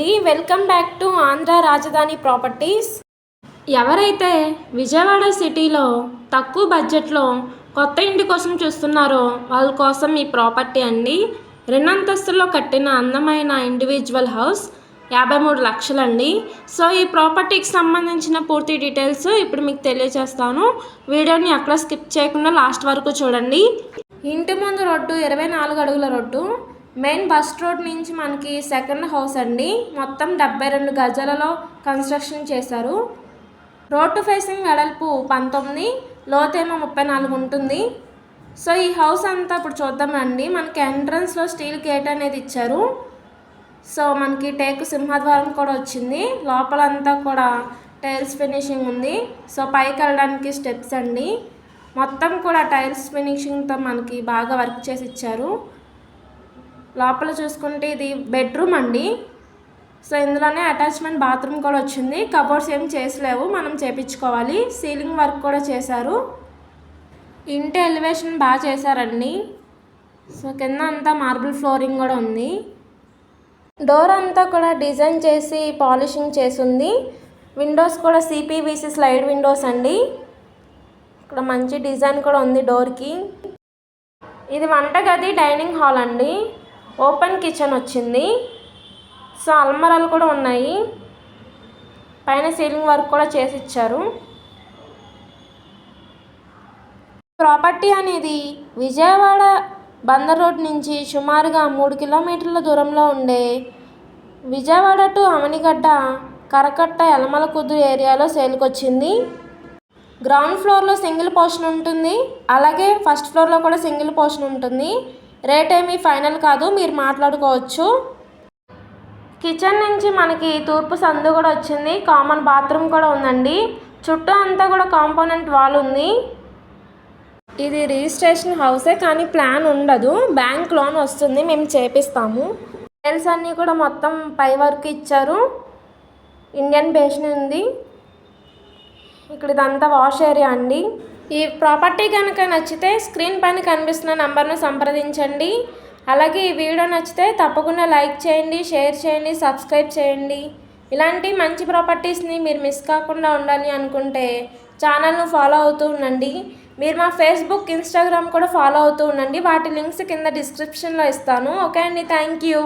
అండి, welcome back to Andhra రాజధాని properties. ఎవరైతే విజయవాడ సిటీలో తక్కువ బడ్జెట్లో కొత్త ఇంటి కోసం చూస్తున్నారో వాళ్ళ కోసం ఈ ప్రాపర్టీ అండి. 2 అంతస్తుల్లో కట్టిన అందమైన ఇండివిజువల్ హౌస్ 53 లక్షలండి. సో ఈ ప్రాపర్టీకి సంబంధించిన పూర్తి డీటెయిల్స్ ఇప్పుడు మీకు తెలియజేస్తాను. వీడియోని అక్కడ స్కిప్ చేయకుండా లాస్ట్ వరకు చూడండి. ఇంటి ముందు రోడ్డు 24 అడుగుల రోడ్డు. మెయిన్ బస్ రోడ్ నుంచి మనకి సెకండ్ హౌస్ అండి. మొత్తం 72 గజాలలో కన్స్ట్రక్షన్ చేశారు. రోడ్డు ఫేసింగ్ వెడల్పు 19, లోతేమో 34 ఉంటుంది. సో ఈ హౌస్ అంతా ఇప్పుడు చూద్దామండి. మనకి ఎంట్రన్స్లో స్టీల్ గేట్ అనేది ఇచ్చారు. సో మనకి టేకు సింహద్వారం కూడా వచ్చింది. లోపలంతా కూడా టైల్స్ ఫినిషింగ్ ఉంది. సో పైకి వెళ్ళడానికి స్టెప్స్ అండి. మొత్తం కూడా టైల్స్ ఫినిషింగ్తో మనకి బాగా వర్క్ చేసి ఇచ్చారు. లోపల చూసుకుంటే ఇది బెడ్రూమ్ అండి. సో ఇందులోనే అటాచ్మెంట్ బాత్రూమ్ కూడా వచ్చింది. కబోర్డ్స్ ఏం చేసలేవు, మనం చేపించుకోవాలి. సీలింగ్ వర్క్ కూడా చేశారు. ఇంటి ఎలివేషన్ బాగా చేశారండి. సో కింద అంతా మార్బుల్ ఫ్లోరింగ్ కూడా ఉంది. డోర్ అంతా కూడా డిజైన్ చేసి పాలిషింగ్ చేసింది. విండోస్ కూడా సిపివిసి స్లైడ్ విండోస్ అండి. ఇక్కడ మంచి డిజైన్ కూడా ఉంది డోర్కి. ఇది వంటగది, డైనింగ్ హాల్ అండి. ఓపెన్ కిచెన్ వచ్చింది. సో అల్మరాలు కూడా ఉన్నాయి. పైన సీలింగ్ వర్క్ కూడా చేసి ఇచ్చారు. ప్రాపర్టీ అనేది విజయవాడ బందర్ రోడ్ నుంచి సుమారుగా 3 కిలోమీటర్ల దూరంలో ఉండే విజయవాడ టు అవనిగడ్డ కరకట్ట యలమల కుదురు ఏరియాలో సేల్కొచ్చింది. గ్రౌండ్ ఫ్లోర్లో సింగిల్ పోర్షన్ ఉంటుంది. అలాగే ఫస్ట్ ఫ్లోర్లో కూడా సింగిల్ పోర్షన్ ఉంటుంది. రేట్ ఏమీ ఫైనల్ కాదు, మీరు మాట్లాడుకోవచ్చు. కిచెన్ నుంచి మనకి తూర్పు సందు కూడా వచ్చింది. కామన్ బాత్రూమ్ కూడా ఉందండి. చుట్టూ అంతా కూడా కాంపోనెంట్ వాల్ ఉంది. ఇది రిజిస్ట్రేషన్ హౌసే కానీ ప్లాన్ ఉండదు. బ్యాంక్ లోన్ వస్తుంది, మేము చేపిస్తాము. టైల్స్ అన్నీ కూడా మొత్తం పై వరకు ఇచ్చారు. ఇండియన్ బేషన్ ఉంది. ఇక్కడ ఇదంతా వాష్ ఏరియా అండి. ఈ ప్రాపర్టీ కనుక నచ్చితే స్క్రీన్ పైన కనిపిస్తున్న నంబర్ను సంప్రదించండి. అలాగే ఈ వీడియో నచ్చితే తప్పకుండా లైక్ చేయండి, షేర్ చేయండి, సబ్స్క్రైబ్ చేయండి. ఇలాంటి మంచి ప్రాపర్టీస్ని మీరు మిస్ కాకుండా ఉండాలి అనుకుంటే ఛానల్ను ఫాలో అవుతూ ఉండండి. మీరు మా ఫేస్బుక్, ఇన్స్టాగ్రామ్ కూడా ఫాలో అవుతూ ఉండండి. వాటి లింక్స్ కింద డిస్క్రిప్షన్లో ఇస్తాను. ఓకే అండి, థ్యాంక్ యూ.